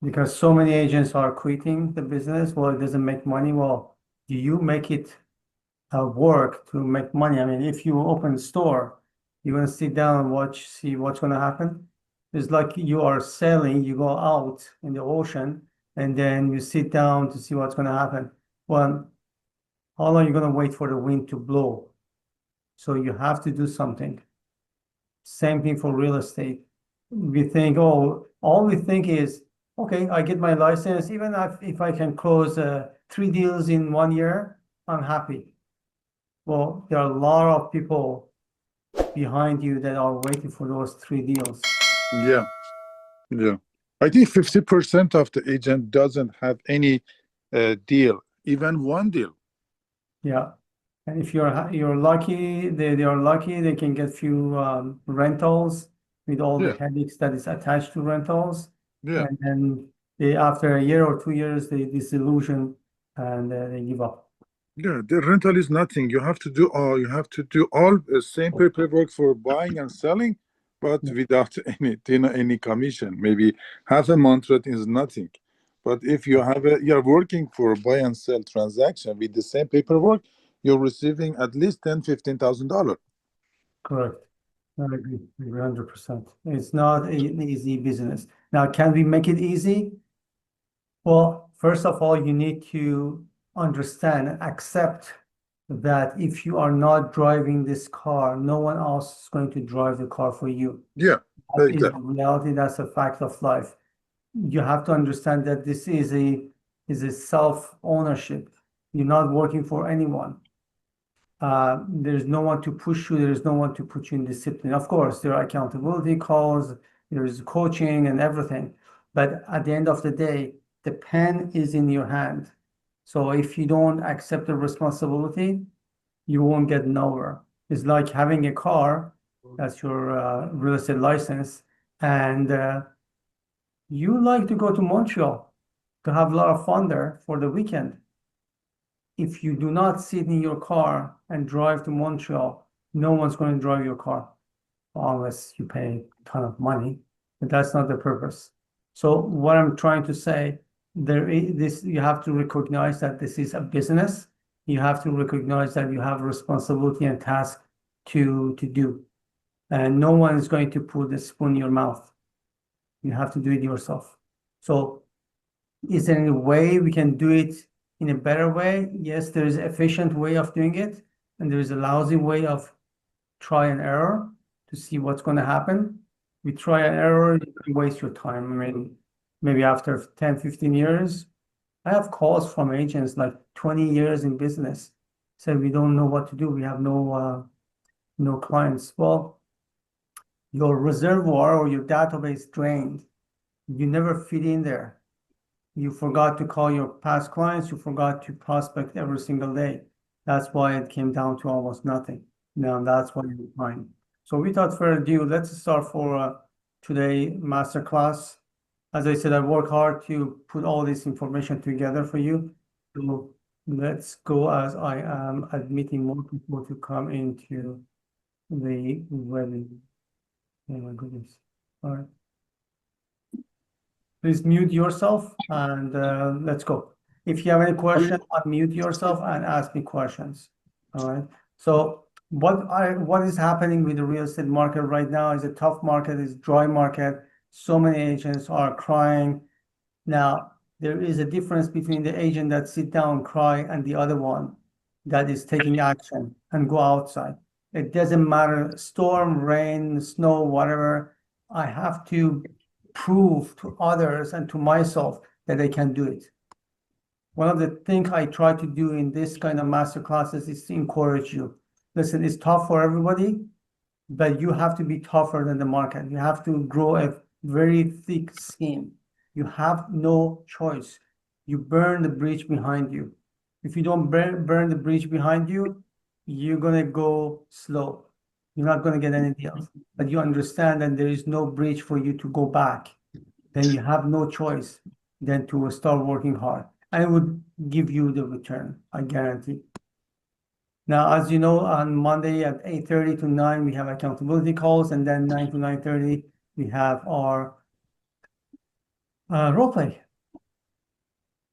Because so many agents are quitting the business. Well, it doesn't make money. Well, do you make it work to make money? I mean, if you open a store, you're going to sit down and watch, see what's going to happen. It's like you are sailing, you go out in the ocean, and then you sit down to see what's going to happen. Well, how long are you going to wait for the wind to blow? So you have to do something. Same thing for real estate. We think, oh, all we think is, okay, I get my license. Even if I can close 3 deals in 1 year, I'm happy. Well, there are a lot of people behind you that are waiting for those 3 deals. Yeah, yeah. I think 50% of the agent doesn't have any deal, even one deal. Yeah. And if you're lucky, they are lucky, they can get few rentals with all the Yeah, headaches that is attached to rentals. yeah. And then they, after a year or 2 years, they disillusion and they give up. Yeah, the rental is nothing. You have to do all the same paperwork for buying and selling, but Yeah, without any commission. Maybe half a month rent is nothing. But if you're working for a buy and sell transaction with the same paperwork, you're receiving at least $10,000-$15,000. correct. I agree 100%. It's not an easy business. Now, can we make it easy? Well, first of all, you need to understand and accept that if you are not driving this car, no one else is going to drive the car for you. Yeah, That is exactly. the reality, that's a fact of life. You have to understand that this is a self-ownership. You're not working for anyone. There's no one to push you, there's no one to put you in discipline. Of course, there are accountability calls, there's coaching and everything. But at the end of the day, the pen is in your hand. So if you don't accept the responsibility, you won't get nowhere. It's like having a car, that's your real estate license, and you like to go to Montreal to have a lot of fun there for the weekend. If you do not sit in your car and drive to Montreal, no one's going to drive your car unless you pay a ton of money. But that's not the purpose. So what I'm trying to say, there is this, you have to recognize that this is a business. You have to recognize that you have responsibility and task to do. And no one is going to put the spoon in your mouth. You have to do it yourself. So is there any way we can do it in a better way? Yes, there is an efficient way of doing it, and there is a lousy way of try and error to see what's going to happen. We try and error, you can waste your time. I mean, maybe after 10, 15 years, I have calls from agents like 20 years in business, say we don't know what to do. We have no clients. Well, your reservoir or your database drained. You never fit in there. You forgot to call your past clients. You forgot to prospect every single day. That's why it came down to almost nothing. Now that's what you're fine. So without further ado, let's start for today masterclass. As I said, I work hard to put all this information together for you. So let's go as I am admitting more people to come into the webinar. Oh my goodness. All right. Please mute yourself and let's go. If you have any question, unmute yourself and ask me questions. All right. So what is happening with the real estate market right now is a tough market, is dry market. So many agents are crying. Now, there is a difference between the agent that sit down and cry and the other one that is taking action and go outside. It doesn't matter, storm, rain, snow, whatever. I have to prove to others and to myself that I can do it. One of the things I try to do in this kind of master classes is to encourage you. Listen, it's tough for everybody, but you have to be tougher than the market. You have to grow a very thick skin. You have no choice. You burn the bridge behind you. If you don't burn the bridge behind you, you're going to go slow. You're not going to get any deals. But you understand that there is no bridge for you to go back. Then you have no choice than to start working hard. And it would give you the return, I guarantee. Now, as you know, on Monday at 8:30 to 9, we have accountability calls, and then 9 to 9:30, we have our Role play.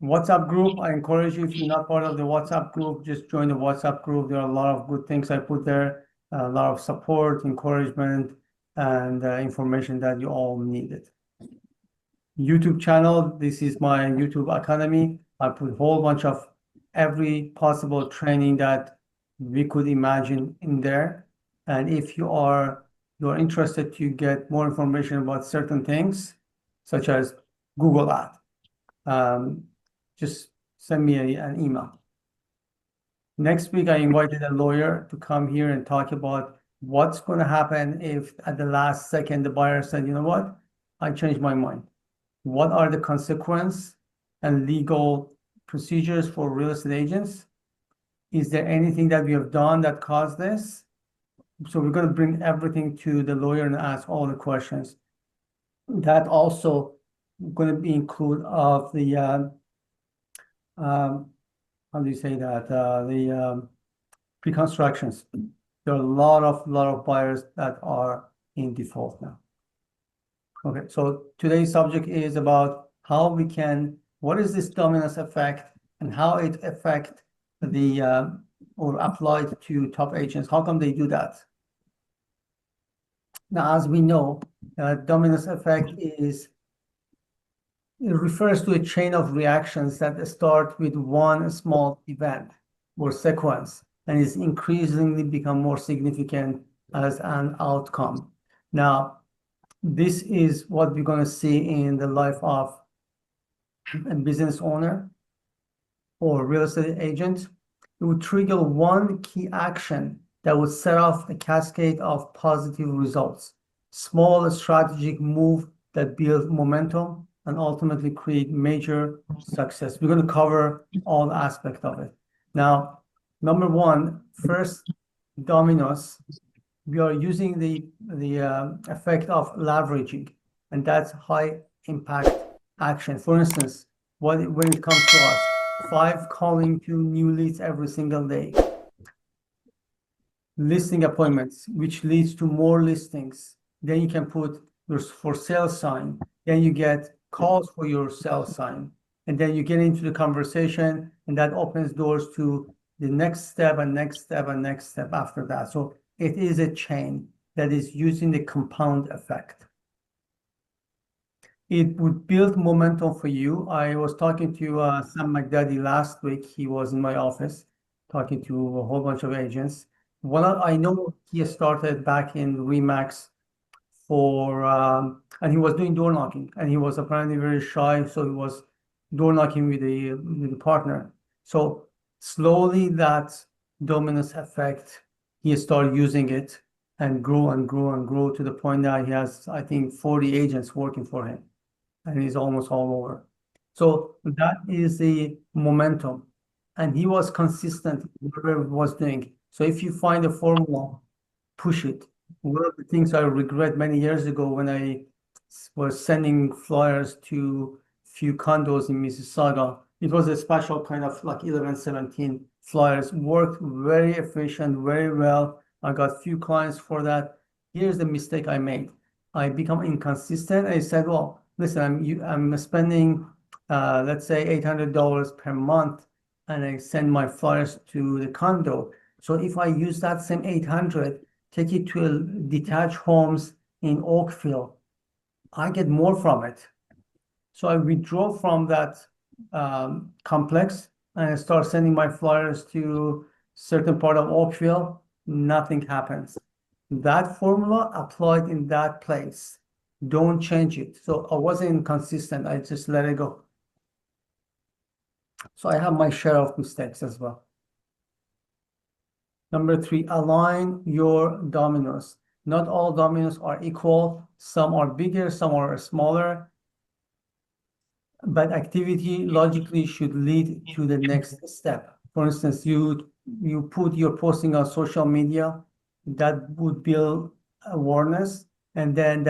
WhatsApp group. I encourage you, if you're not part of the WhatsApp group, just join the WhatsApp group. There are a lot of good things I put there, a lot of support, encouragement, and information that you all needed. YouTube channel. This is my YouTube Academy. I put a whole bunch of every possible training that we could imagine in there. And if you're interested to get more information about certain things, such as Google Ad, just send me an email. Next week, I invited a lawyer to come here and talk about what's going to happen if at the last second the buyer said, you know what, I changed my mind. What are the consequences and legal procedures for real estate agents? Is there anything that we have done that caused this? So we're going to bring everything to the lawyer and ask all the questions. That also going to be include of the how do you say that? The pre-constructions. There are a lot of buyers that are in default now. Okay, so today's subject is about how we can, what is this Dominos effect and how it affect the or applied to top agents? How come they do that? Now, as we know, Dominos effect it refers to a chain of reactions that start with one small event or sequence and is increasingly become more significant as an outcome. Now, this is what we're going to see in the life of a business owner or real estate agent. It would trigger one key action that would set off a cascade of positive results. Small strategic move that build momentum and ultimately create major success. We're going to cover all aspects of it. Now, number one, first, dominoes. We are using the effect of leveraging, and that's high impact action. For instance, when it comes to us, 5 calling to new leads every single day, listing appointments, which leads to more listings. Then you can put your for sale sign. Then you get calls for your sell sign, and then you get into the conversation, and that opens doors to the next step and next step and next step after that. So it is a chain that is using the compound effect. It would build momentum for you. I was talking to Sam McDaddy last week. He was in my office talking to a whole bunch of agents. I know he started back in Remax and he was doing door knocking, and he was apparently very shy, so he was door knocking with the partner. So slowly that Dominos effect, he started using it and grew and grew and grew to the point that he has, I think, 40 agents working for him, and he's almost all over. So that is the momentum, and he was consistent in whatever he was doing. So if you find a formula, push it. One of the things I regret many years ago when I was sending flyers to few condos in Mississauga, it was a special kind of like 11, 17 flyers, worked very efficient, very well. I got few clients for that. Here's the mistake I made. I become inconsistent. I said, well, listen, I'm spending, let's say $800 per month, and I send my flyers to the condo. So if I use that same 800, take it to detached homes in Oakville, I get more from it. So I withdraw from that complex and I start sending my flyers to certain part of Oakville. Nothing happens. That formula applied in that place. Don't change it. So I wasn't consistent. I just let it go. So I have my share of mistakes as well. Number 3, align your dominoes. Not all dominoes are equal. Some are bigger, some are smaller. But activity logically should lead to the next step. For instance, you put your posting on social media, that would build awareness, and then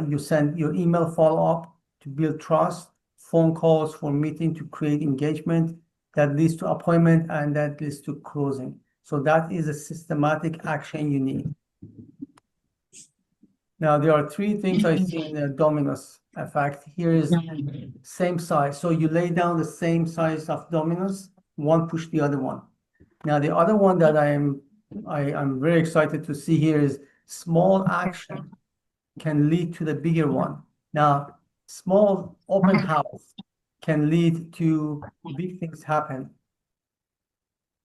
you send your email follow-up to build trust, phone calls for meeting to create engagement, that leads to appointment, and that leads to closing. So that is a systematic action you need. Now, there are three things I see in the Dominos Effect. Here is same size. So you lay down the same size of dominoes, one push the other one. Now, the other one that I'm very excited to see here is small action can lead to the bigger one. Now, small open house can lead to big things happen.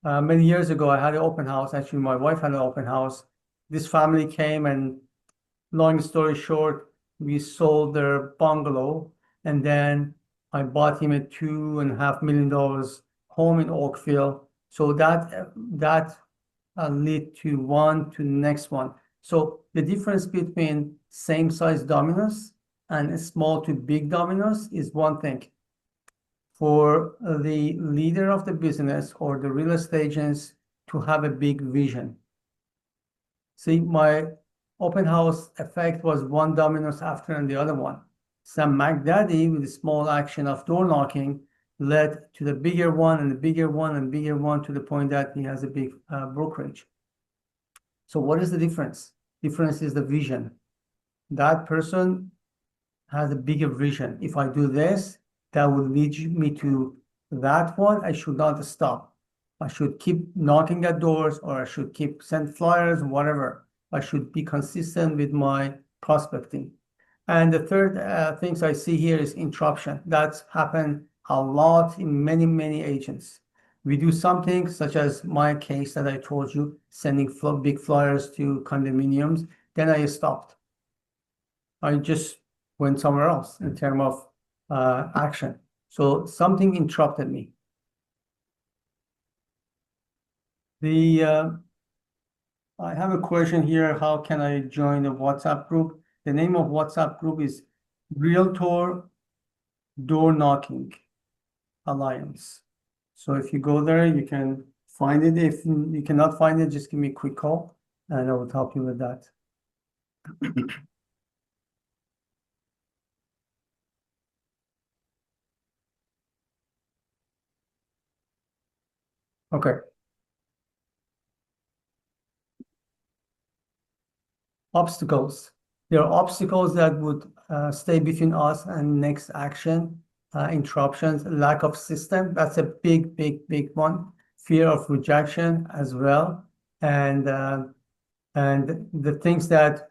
Many years ago, I had an open house. Actually, my wife had an open house. This family came, and long story short, we sold their bungalow, and then I bought him a $2.5 million home in Oakville. So that lead to one to the next one. So the difference between same size dominoes and small to big dominoes is one thing. For the leader of the business or the real estate agents to have a big vision. See, my open house effect was one dominoes after the other one. Sam McDaddy, with a small action of door knocking, led to the bigger one and the bigger one and bigger one, to the point that he has a big brokerage. So what is the difference? Difference is the vision. That person has a bigger vision. If I do this, that will lead me to that one. I should not stop. I should keep knocking at doors, or I should keep send flyers, whatever. I should be consistent with my prospecting. And the third things I see here is interruption. That's happened a lot in many, many agents. We do something such as my case that I told you, sending big flyers to condominiums. Then I stopped. I just went somewhere else in terms of action. So something interrupted me. I have a question here. How can I join the WhatsApp group? The name of WhatsApp group is Realtor Door Knocking Alliance. So if you go there, you can find it. If you cannot find it, just give me a quick call and I will help you with that. Okay. Obstacles. There are obstacles that would stay between us and next action. Interruptions, lack of system. That's a big, big, big one. Fear of rejection as well. And the things that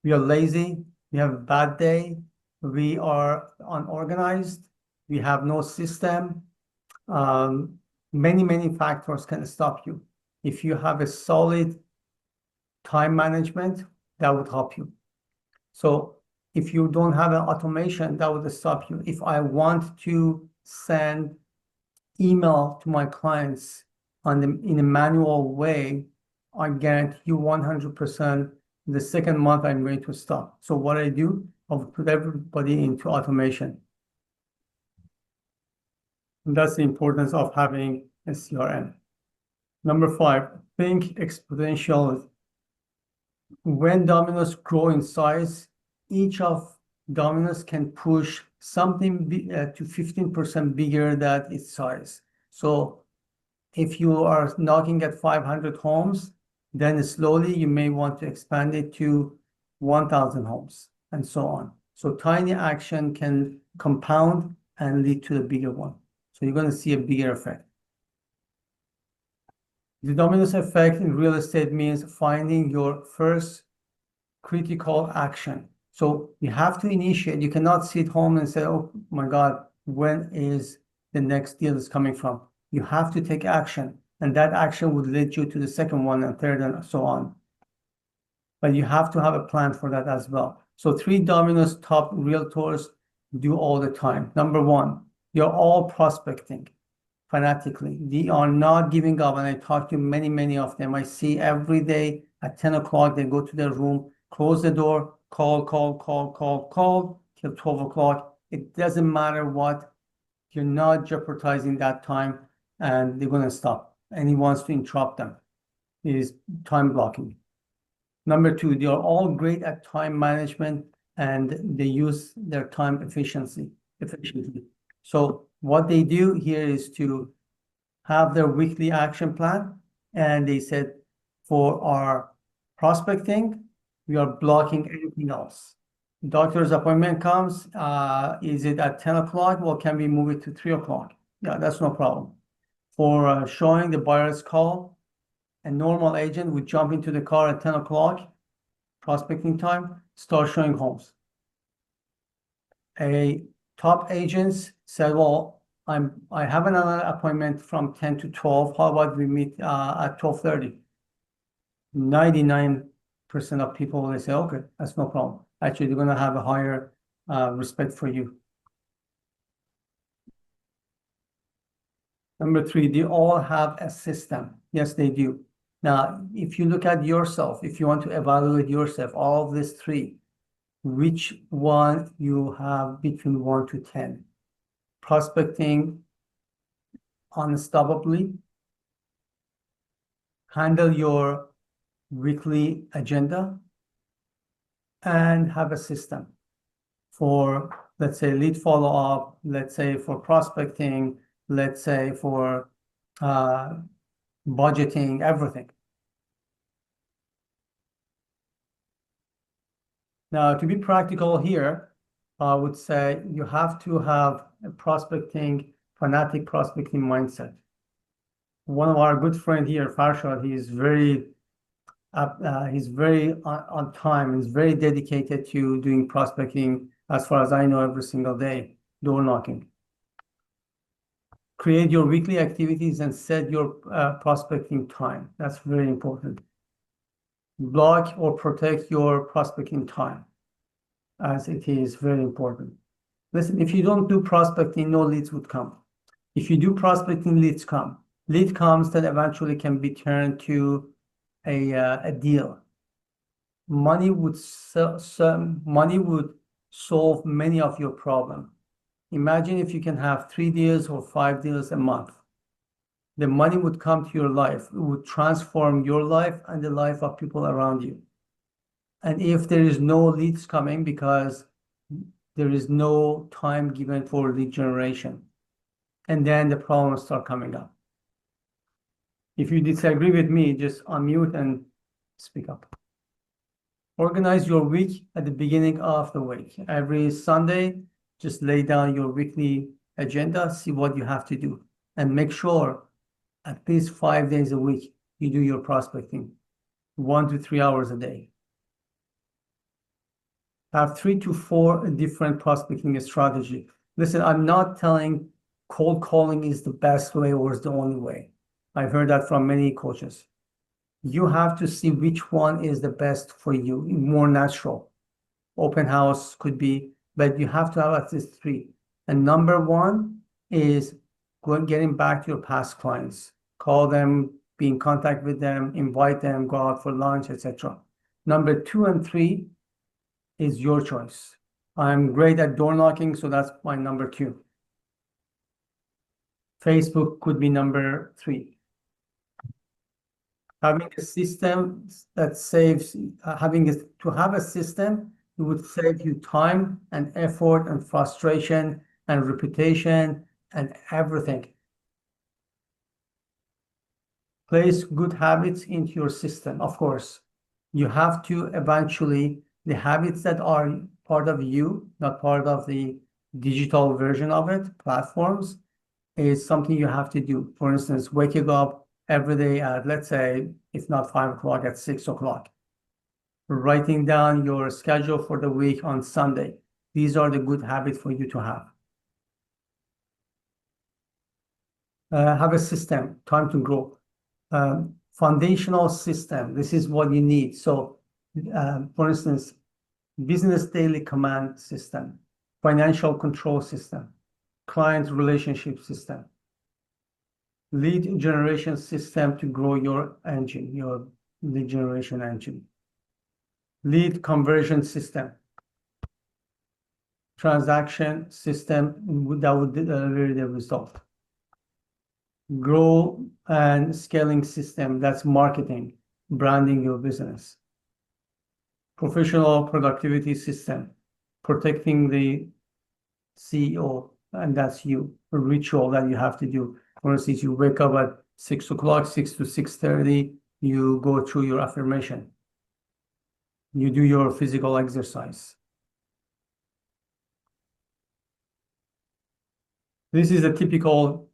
we are lazy, we have a bad day, we are unorganized, we have no system. Many, many factors can stop you. If you have a solid time management, that would help you. So if you don't have an automation, that would stop you. If I want to send email to my clients in a manual way, I guarantee you 100% the second month I'm going to stop. So what I do, I'll put everybody into automation. And that's the importance of having a CRM. Number 5, think exponentially. When dominoes grow in size, each of dominoes can push something to 15% bigger than its size. So if you are knocking at 500 homes, then slowly you may want to expand it to 1,000 homes and so on. So tiny action can compound and lead to the bigger one. So you're going to see a bigger effect. The Dominos effect in real estate means finding your first critical action. So you have to initiate. You cannot sit home and say, oh my God, when is the next deal is coming from? You have to take action, and that action would lead you to the second one and third and so on. But you have to have a plan for that as well. So 3 Dominos top realtors do all the time. Number 1, you're all prospecting fanatically. They are not giving up. And I talk to many, many of them. I see every day at 10 o'clock, they go to their room, close the door, call till 12 o'clock. It doesn't matter what, you're not jeopardizing that time, and they're going to stop. And he wants to interrupt them. It is time blocking. Number 2, they are all great at time management and they use their time efficiently. So what they do here is to have their weekly action plan, and they said for our prospecting, We are blocking anything else. Doctor's appointment comes, is it at 10 o'clock? Well, can we move it to 3 o'clock? Yeah, that's no problem. For showing the buyer's call, a normal agent would jump into the car at 10 o'clock, prospecting time, start showing homes. A top agent said, well, I have another appointment from 10 to 12. How about we meet at 12:30? 99% of people, they say, okay, that's no problem. Actually, they're gonna have a higher respect for you. Number 3, they all have a system. Yes, they do. Now, if you look at yourself, if you want to evaluate yourself, all of these 3, which one you have between 1 to 10? Prospecting unstoppably, handle your weekly agenda, and have a system for, let's say, lead follow-up, let's say for prospecting, let's say for budgeting, everything. Now, to be practical here, I would say you have to have a fanatic prospecting mindset. One of our good friend here, Farshad, he's very on time. He's very dedicated to doing prospecting, as far as I know, every single day, door knocking. Create your weekly activities and set your prospecting time. That's very important. Block or protect your prospecting time, as it is very important. Listen, if you don't do prospecting, no leads would come. If you do prospecting, leads come. Lead comes, then eventually can be turned to a deal. Money would solve many of your problems. Imagine if you can have 3 deals or 5 deals a month. The money would come to your life. It would transform your life and the life of people around you. And if there is no leads coming because there is no time given for lead generation, and then the problems start coming up. If you disagree with me, just unmute and speak up. Organize your week at the beginning of the week. Every Sunday, just lay down your weekly agenda, see what you have to do, and make sure at least 5 days a week you do your prospecting, 1 to 3 hours a day. Have 3 to 4 different prospecting strategy. Listen, I'm not telling cold calling is the best way or is the only way. I've heard that from many coaches. You have to see which one is the best for you, more natural. Open house could be, but you have to have at least 3. And number 1 is getting back to your past clients. Call them, be in contact with them, invite them, go out for lunch, etc. Number 2 and 3 is your choice. I'm great at door knocking, so that's my number 2. Facebook could be number 3. Having a system that saves, to have a system, it would save you time and effort and frustration and reputation and everything. Place good habits into your system. Of course, you have to eventually, the habits that are part of you, not part of the digital version of it, platforms, is something you have to do. For instance, waking up every day at, let's say, if not 5 o'clock, at 6 o'clock. Writing down your schedule for the week on Sunday. These are the good habits for you to have. Have a system, time to grow. Foundational system, this is what you need. So, for instance, business daily command system, financial control system, client relationship system, lead generation system to grow your engine, your lead generation engine, lead conversion system, transaction system that would deliver the result, grow and scaling system, that's marketing, branding your business, professional productivity system, protecting the CEO, and that's you, a ritual that you have to do. For instance, you wake up at 6 o'clock, 6 to 6:30, you go through your affirmation. You do your physical exercise. This is a typical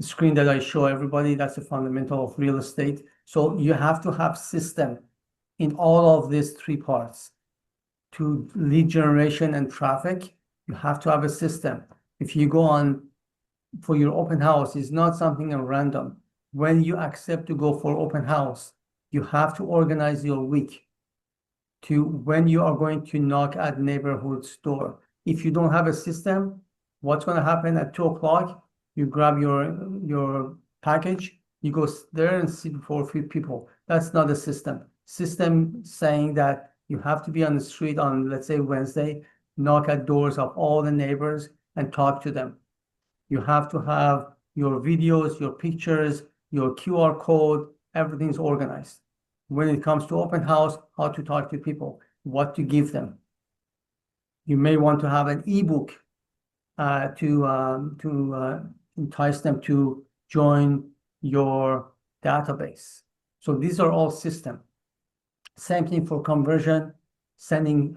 screen that I show everybody. That's the fundamental of real estate. So you have to have system in all of these three parts. To lead generation and traffic, you have to have a system. If you go on for your open house, it's not something random. When you accept to go for open house, you have to organize your week to when you are going to knock at neighborhood's door. If you don't have a system, what's going to happen at 2 o'clock? You grab your package, you go there and sit for a few people. That's not a system. System saying that you have to be on the street on, let's say, Wednesday, knock at doors of all the neighbors and talk to them. You have to have your videos, your pictures, your QR code, everything's organized. When it comes to open house, how to talk to people, what to give them. You may want to have an ebook to entice them to join your database. So these are all system. Same thing for conversion, sending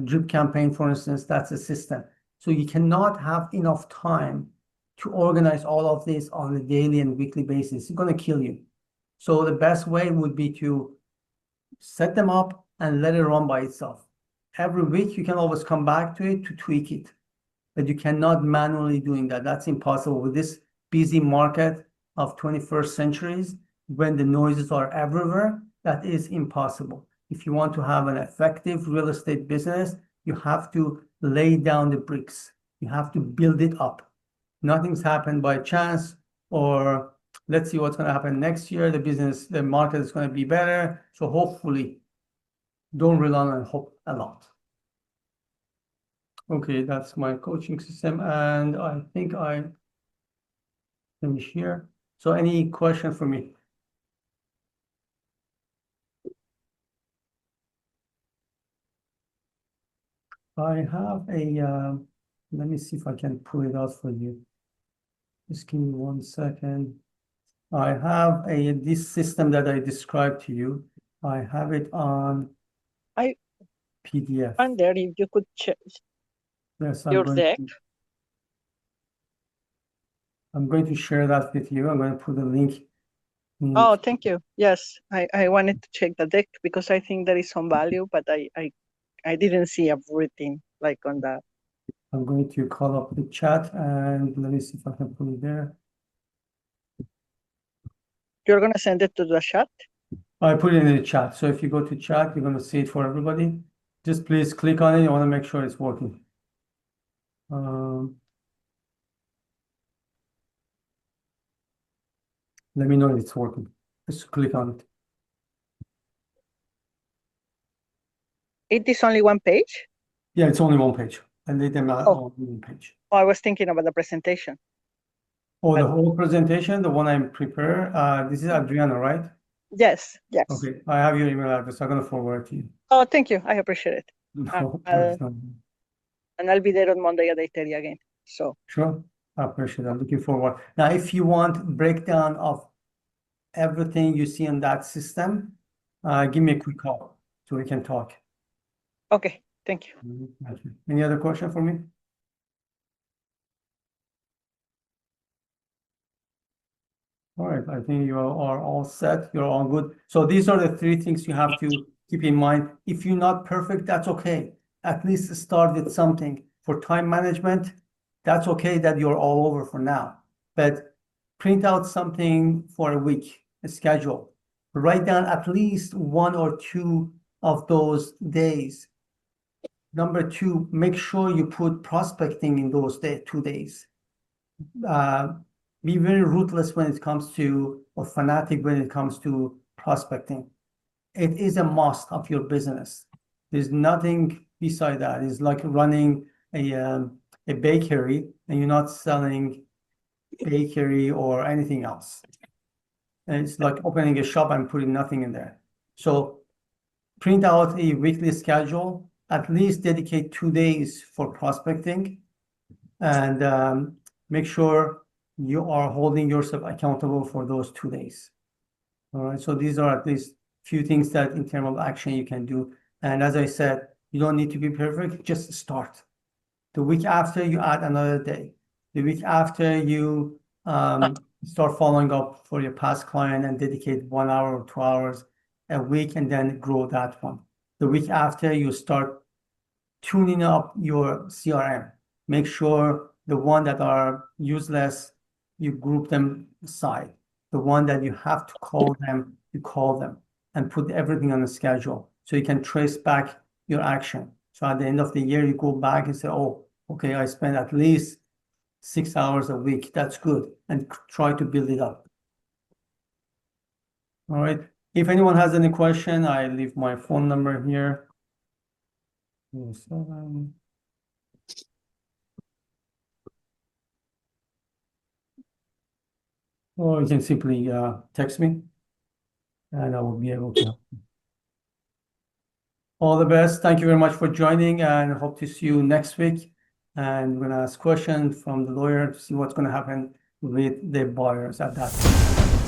drip campaign, for instance, that's a system. So you cannot have enough time to organize all of this on a daily and weekly basis. It's going to kill you. So the best way would be to set them up and let it run by itself. Every week you can always come back to it to tweak it, but you cannot manually doing that. That's impossible with this busy market of 21st centuries when the noises are everywhere. That is impossible. If you want to have an effective real estate business, you have to lay down the bricks. You have to build it up. Nothing's happened by chance, or let's see what's going to happen next year. The market is going to be better. So hopefully, don't rely on hope a lot. Okay, that's my coaching system, and I think I finish here. So any question for me? I have a, let me see if I can pull it out for you. Just give me 1 second. I have this system that I described to you. I have it on PDF. wonder if you could check Yes, your deck. I'm going to share that with you. I'm going to put a link. Oh, thank you. Yes, I wanted to check the deck because I think there is some value, but I didn't see everything like on that. I'm going to call up the chat and let me see if I can put it there. You're going to send it to the chat? I put it in the chat. So if you go to chat, you're going to see it for everybody. Just please click on it. I want to make sure it's working. Let me know if it's working. Just click on it. It is only one page? Yeah, it's only 1 page. And they them out on 1 page. Oh, I was thinking about the presentation. Oh, the whole presentation, the one I'm prepared. This is Adriana, right? Yes, yes. Okay, I have your email address. I'm going to forward it to you. Oh, thank you. I appreciate it. No, And I'll be there on Monday at 8:30 again. So sure, I appreciate it. I'm looking forward. Now, if you want breakdown of everything you see in that system, give me a quick call so we can talk. okay, thank you. Any other question for me? All right, I think you are all set. You're all good. So these are the 3 things you have to keep in mind. If you're not perfect, that's okay. At least start with something. For time management, that's okay that you're all over for now. But print out something for a week, a schedule. Write down at least 1 or 2 of those days. Number 2, make sure you put prospecting in those 2 days. Be very ruthless when it comes to, or fanatic when it comes to prospecting. It is a must of your business. There's nothing beside that. It's like running a bakery and you're not selling bakery or anything else. And it's like opening a shop and putting nothing in there. So print out a weekly schedule, at least dedicate 2 days for prospecting, and make sure you are holding yourself accountable for those 2 days. All right, so these are at least few things that in terms of action you can do. And as I said, you don't need to be perfect, just start. The week after, you add another day. The week after, you start following up for your past client and dedicate 1 hour or 2 hours a week and then grow that one. The week after, you start tuning up your CRM. Make sure the one that are useless, you group them aside. The one that you have to call them, you call them and put everything on a schedule so you can trace back your action. So at the end of the year, you go back and say, oh, okay, I spent at least 6 hours a week. That's good. And try to build it up. All right. If anyone has any question, I leave my phone number here. Or you can simply text me and I will be able to help you. All the best. Thank you very much for joining and hope to see you next week. And we're going to ask questions from the lawyer to see what's going to happen with the buyers at that time.